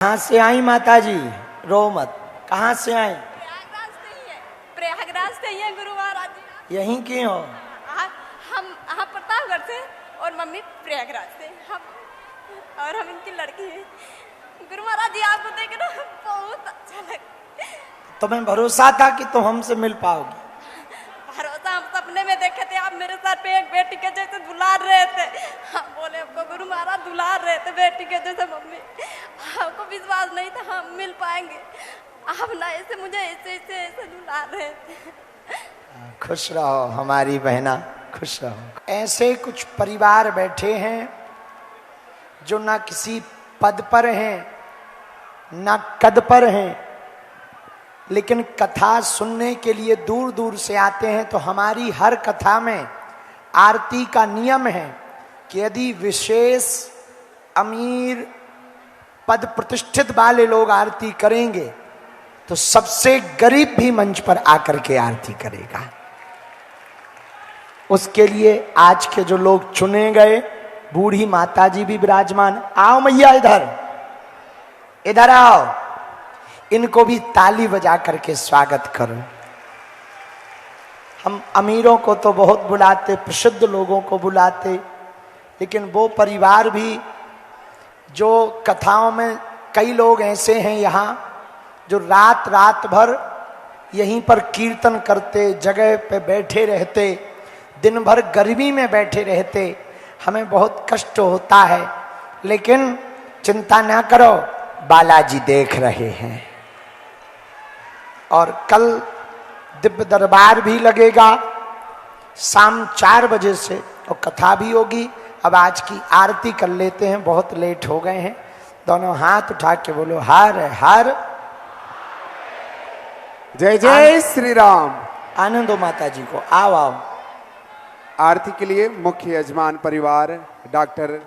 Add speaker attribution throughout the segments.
Speaker 1: कहाँ से आई माता जी? रो मत। कहाँ से आई?
Speaker 2: प्रयागराज से ही है गुरु महाराज जी।
Speaker 1: यहीं की हो?
Speaker 2: हम प्रतापगढ़ से और मम्मी प्रयागराज से। हम इनकी लड़की है। गुरु महाराज जी आपको देख ना बहुत अच्छा लगा।
Speaker 1: तुम्हें भरोसा था कि तुम हमसे मिल पाओगी?
Speaker 2: भरोसा हम सपने में देखे थे, आप मेरे सर पे एक बेटी के जैसे दुलार रहे थे। हम बोले हमको गुरु महाराज दुलार रहे थे बेटी के जैसे। मम्मी हमको विश्वास नहीं था हम मिल पाएंगे। आप ना ऐसे मुझे ऐसे दुलार रहे थे।
Speaker 1: खुश रहो हमारी बहना, खुश रहो। ऐसे कुछ परिवार बैठे हैं जो ना किसी पद पर हैं ना कद पर हैं, लेकिन कथा सुनने के लिए दूर दूर से आते हैं। तो हमारी हर कथा में आरती का नियम है कि यदि विशेष अमीर पद प्रतिष्ठित वाले लोग आरती करेंगे तो सबसे गरीब भी मंच पर आकर के आरती करेगा। उसके लिए आज के जो लोग चुने गए, बूढ़ी माता जी भी विराजमान। आओ मैया इधर, इधर आओ। इनको भी ताली बजा करके स्वागत करो। हम अमीरों को तो बहुत बुलाते, प्रसिद्ध लोगों को बुलाते, लेकिन वो परिवार भी जो कथाओं में, कई लोग ऐसे हैं यहाँ जो रात रात भर यहीं पर कीर्तन करते, जगह पे बैठे रहते, दिन भर गर्मी में बैठे रहते। हमें बहुत कष्ट होता है, लेकिन चिंता ना करो, बालाजी देख रहे हैं। और कल दिव्य दरबार भी लगेगा शाम 4 बजे से, और कथा भी होगी। अब आज की आरती कर लेते हैं, बहुत लेट हो गए हैं। दोनों हाथ उठा के बोलो हर हर।
Speaker 3: जय जय श्री राम।
Speaker 1: आनंद हो माता जी को। आओ आओ।
Speaker 3: आरती के लिए मुख्य यजमान परिवार डॉक्टर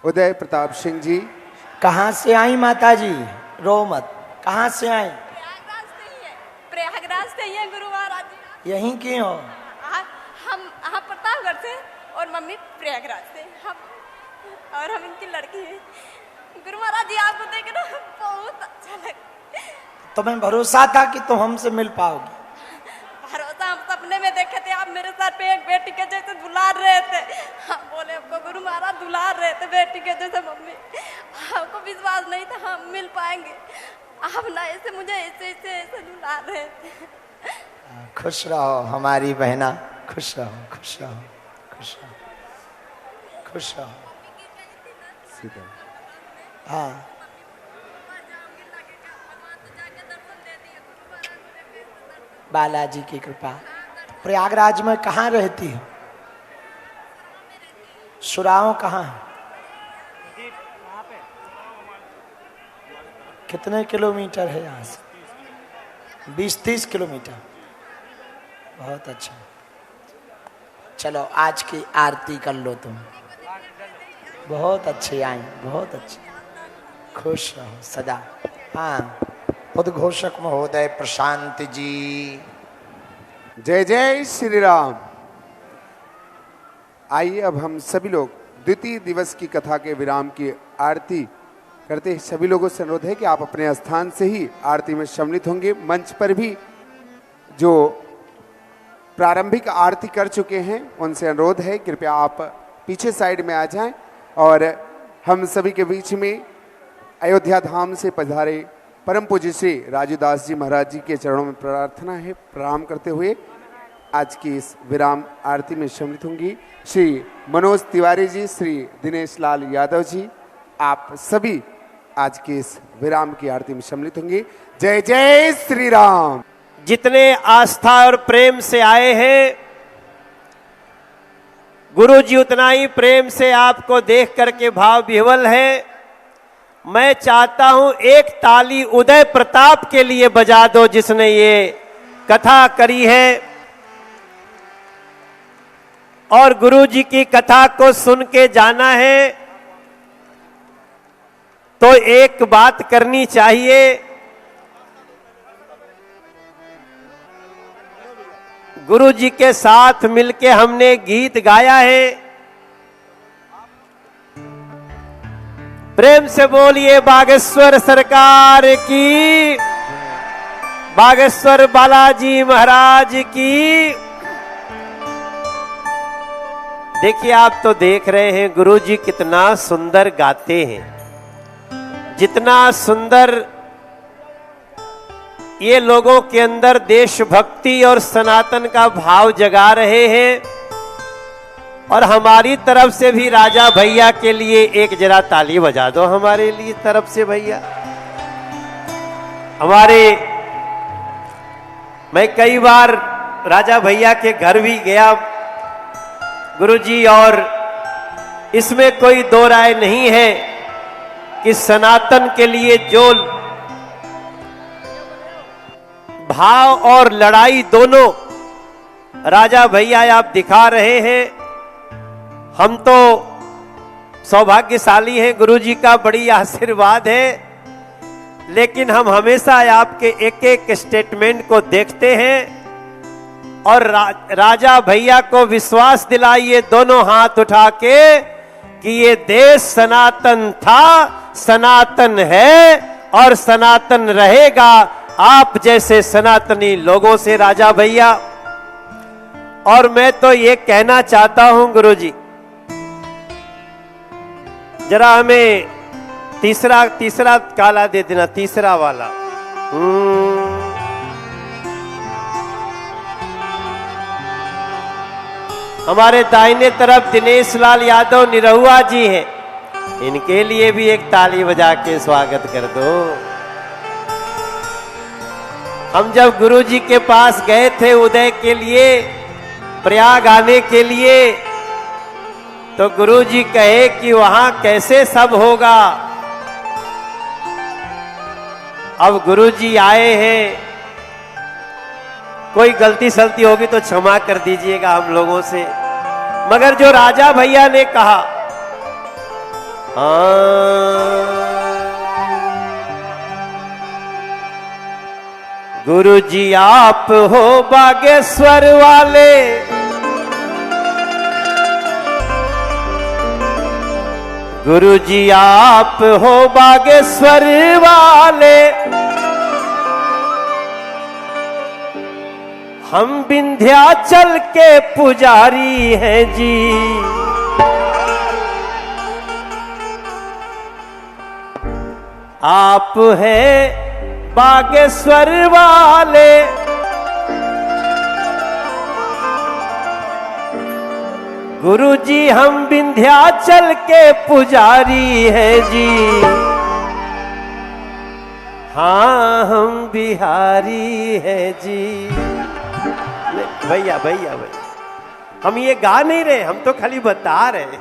Speaker 3: उदय प्रताप सिंह जी।
Speaker 1: कहाँ से आई माता जी? रो मत। कहाँ से आई?
Speaker 2: प्रयागराज से ही है गुरु महाराज जी।
Speaker 1: यहीं की हो?
Speaker 2: हम प्रतापगढ़ से और मम्मी प्रयागराज से। हम इनकी लड़की है। गुरु महाराज जी आपको देख ना बहुत अच्छा लगा।
Speaker 1: तुम्हें भरोसा था कि तुम हमसे मिल पाओगी?
Speaker 2: भरोसा हम सपने में देखे थे, आप मेरे सर पे एक बेटी के जैसे दुलार रहे थे। हम बोले हमको गुरु महाराज दुलार रहे थे बेटी के जैसे। मम्मी हमको विश्वास नहीं था हम मिल पाएंगे। आप ना ऐसे मुझे ऐसे दुलार रहे थे।
Speaker 1: खुश रहो हमारी बहना, खुश रहो, खुश रहो, खुश रहो, खुश रहो। हाँ, बालाजी की कृपा। प्रयागराज में कहाँ रहती हो? सुराओं कहाँ है? कितने किलोमीटर है यहाँ से? 20-30 किलोमीटर। बहुत अच्छा। चलो आज की आरती कर लो तुम। बहुत अच्छे आई, बहुत अच्छे। खुश रहो सदा। हाँ, उद्घोषक महोदय प्रशांत जी।
Speaker 3: जय जय श्री राम। आइए अब हम सभी लोग द्वितीय दिवस की कथा के विराम की आरती करते हैं। सभी लोगों से अनुरोध है कि आप अपने स्थान से ही आरती में सम्मिलित होंगे। मंच पर भी जो प्रारंभिक आरती कर चुके हैं उनसे अनुरोध है कृपया आप पीछे साइड में आ जाएं। और हम सभी के बीच में अयोध्या धाम से पधारे परम पूज्य श्री राजूदास जी महाराज जी के चरणों में प्रार्थना है, प्रणाम करते हुए आज की इस विराम आरती में सम्मिलित होंगी श्री मनोज तिवारी जी, श्री दिनेश लाल यादव जी। आप सभी आज की इस विराम की आरती में सम्मिलित होंगे। जय जय श्री राम।
Speaker 4: जितने आस्था और प्रेम से आए हैं, गुरु जी उतना ही प्रेम से आपको देख करके भाव विह्वल है। मैं चाहता हूं एक ताली उदय प्रताप के लिए बजा दो, जिसने ये कथा करी है और गुरु जी की कथा को सुन के जाना है तो एक बात करनी चाहिए। गुरु जी के साथ मिलके हमने गीत गाया है। प्रेम से बोलिए बागेश्वर सरकार की, बागेश्वर बालाजी महाराज की। देखिए, आप तो देख रहे हैं गुरुजी कितना सुंदर गाते हैं, जितना सुंदर ये लोगों के अंदर देशभक्ति और सनातन का भाव जगा रहे हैं। और हमारी तरफ से भी राजा भैया के लिए एक जरा ताली बजा दो हमारे लिए तरफ से भैया। मैं कई बार राजा भैया के घर भी गया गुरुजी, और इसमें कोई दो राय नहीं है कि सनातन के लिए जो भाव और लड़ाई दोनों राजा भैया आप दिखा रहे हैं, हम तो सौभाग्यशाली हैं, गुरुजी का बड़ी आशीर्वाद है। लेकिन हम हमेशा आपके एक एक स्टेटमेंट को देखते हैं और राजा भैया को विश्वास दिलाइए दोनों हाथ उठा के कि ये देश सनातन था, सनातन है और सनातन रहेगा, आप जैसे सनातनी लोगों से राजा भैया। और मैं तो ये कहना चाहता हूं गुरुजी, जरा हमें तीसरा काला दे देना, तीसरा वाला। हमारे दाहिने तरफ दिनेश लाल यादव निरहुआ जी हैं, इनके लिए भी एक ताली बजा के स्वागत कर दो। हम जब गुरुजी के पास गए थे उदय के लिए, प्रयाग आने के लिए, तो गुरुजी कहे कि वहां कैसे सब होगा। अब गुरुजी आए हैं, कोई गलती सलती होगी तो क्षमा कर दीजिएगा हम लोगों से। मगर जो राजा भैया ने कहा, गुरुजी आप हो बागेश्वर वाले, गुरुजी आप हो बागेश्वर वाले, हम विंध्याचल के पुजारी हैं जी। आप हैं बागेश्वर वाले, गुरुजी हम विंध्याचल के पुजारी हैं जी। हाँ हम बिहारी हैं जी। भैया भैया भैया, हम ये गा नहीं रहे, हम तो खाली बता रहे हैं।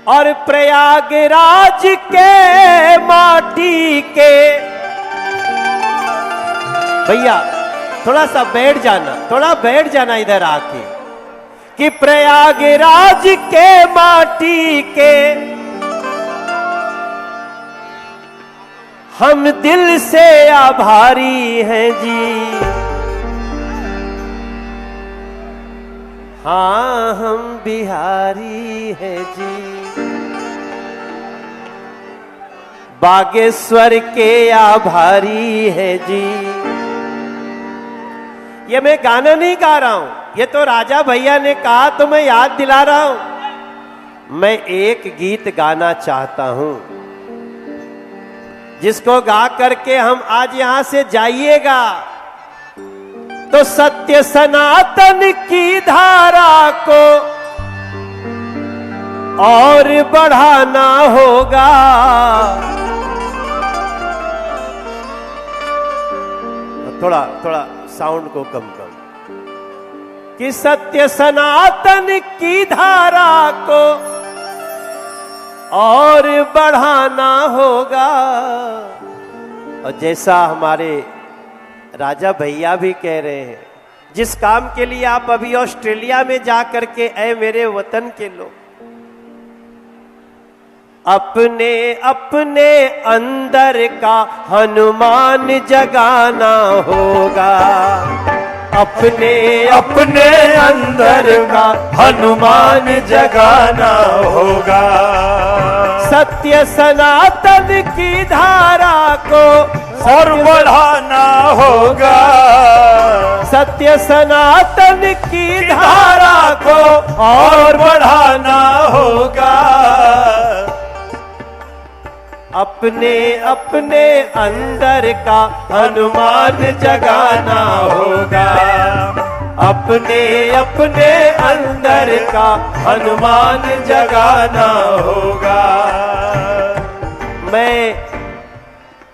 Speaker 4: और प्रयागराज के माटी के, भैया थोड़ा सा बैठ जाना, थोड़ा बैठ जाना इधर आके, कि प्रयागराज के माटी के हम दिल से आभारी हैं जी। हाँ हम बिहारी हैं जी। बागेश्वर के आभारी हैं जी। ये मैं गाना नहीं गा रहा हूं, ये तो राजा भैया ने कहा तो मैं याद दिला रहा हूं। मैं एक गीत गाना चाहता हूं जिसको गा करके हम आज यहां से जाइएगा तो सत्य सनातन की धारा को और बढ़ाना होगा। थोड़ा थोड़ा साउंड को कम कम, कि सत्य सनातन की धारा को और बढ़ाना होगा। और जैसा हमारे राजा भैया भी कह रहे हैं, जिस काम के लिए आप अभी ऑस्ट्रेलिया में जा करके आए मेरे वतन के लोग, अपने अपने अंदर का हनुमान जगाना होगा। अपने अपने अंदर का हनुमान जगाना होगा। सत्य सनातन की धारा को और बढ़ाना होगा। सत्य सनातन की धारा को और बढ़ाना होगा। अपने अपने अंदर का हनुमान जगाना होगा। अपने अपने अंदर का हनुमान जगाना होगा।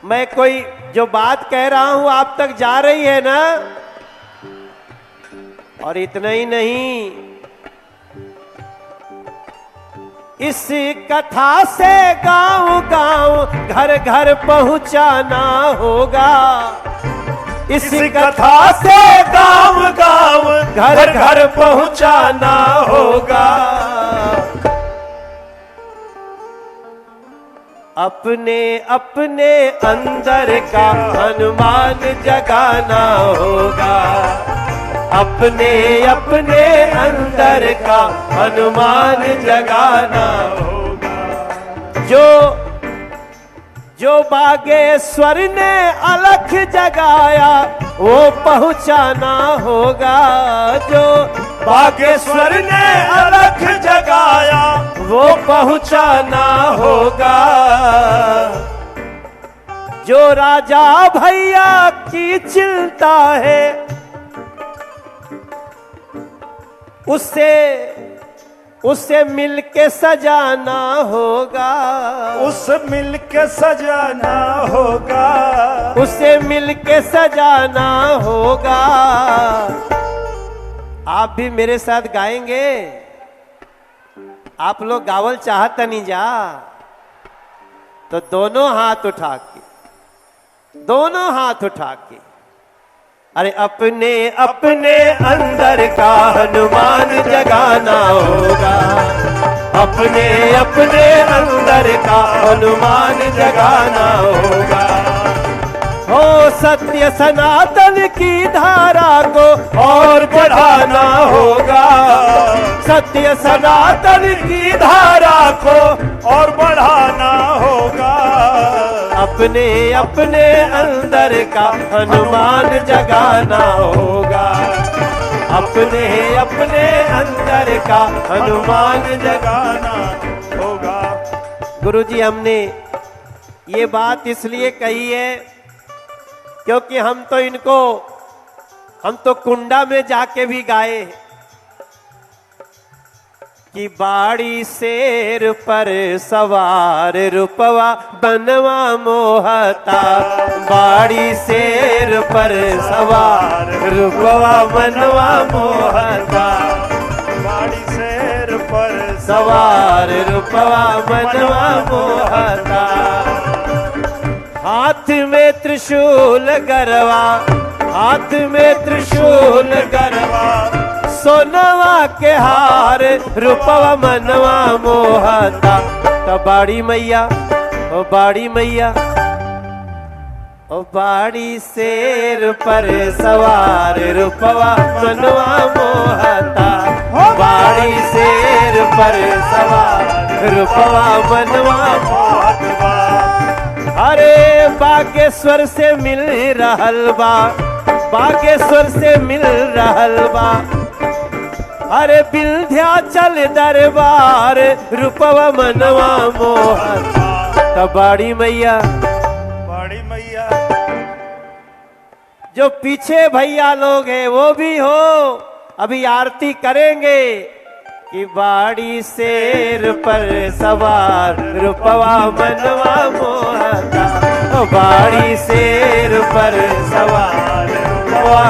Speaker 4: मैं कोई जो बात कह रहा हूं आप तक जा रही है ना। और इतना ही नहीं, इस कथा से गांव गांव घर घर पहुंचाना होगा। इस कथा से गांव गांव घर घर पहुंचाना होगा। अपने अपने अंदर का हनुमान जगाना होगा। अपने अपने अंदर का हनुमान जगाना होगा। जो बागेश्वर ने अलख जगाया वो पहुंचाना होगा। जो बागेश्वर ने अलख जगाया वो पहुंचाना होगा। जो राजा भैया की चिंता है उससे मिलके सजाना होगा। उससे मिलके सजाना होगा। उससे मिलके सजाना होगा। आप भी मेरे साथ गाएंगे? आप लोग गावल चाहता नहीं जा तो दोनों हाथ उठा के अरे अपने अपने अंदर का हनुमान जगाना होगा। अपने अपने अंदर का हनुमान जगाना होगा। हो सत्य सनातन की धारा को और बढ़ाना होगा। सत्य सनातन की धारा को और बढ़ाना होगा। अपने अपने अंदर का हनुमान जगाना होगा। अपने अपने अंदर का हनुमान जगाना होगा। गुरुजी, हमने ये बात इसलिए कही है क्योंकि हम तो कुंडा में जाके भी गाए कि बाड़ी शेर पर सवार रूपवा बनवा मोहता। बाड़ी शेर पर सवार रूपवा बनवा मोहता। बाड़ी शेर पर सवार रूपवा बनवा मोहता। हाथ में त्रिशूल गरवा, हाथ में त्रिशूल गरवा, सोनवा के हार रूपवा मनवा मोहता। तो बाड़ी मैया, ओ बाड़ी मैया, ओ बाड़ी शेर पर सवार रूपवा मनवा मोहता। बाड़ी शेर पर सवार रूपवा मनवा मोहता। अरे बागेश्वर से मिल रहल बा, बागेश्वर से मिल रहल बा। अरे विंध्याचल दरबार रूपवा मनवा मोहता। तो बाड़ी मैया, बाड़ी मैया, जो पीछे भैया लोग हैं वो भी हो, अभी आरती करेंगे कि बाड़ी शेर पर सवार रूपवा मनवा मोहता। बाड़ी शेर पर सवार रूपवा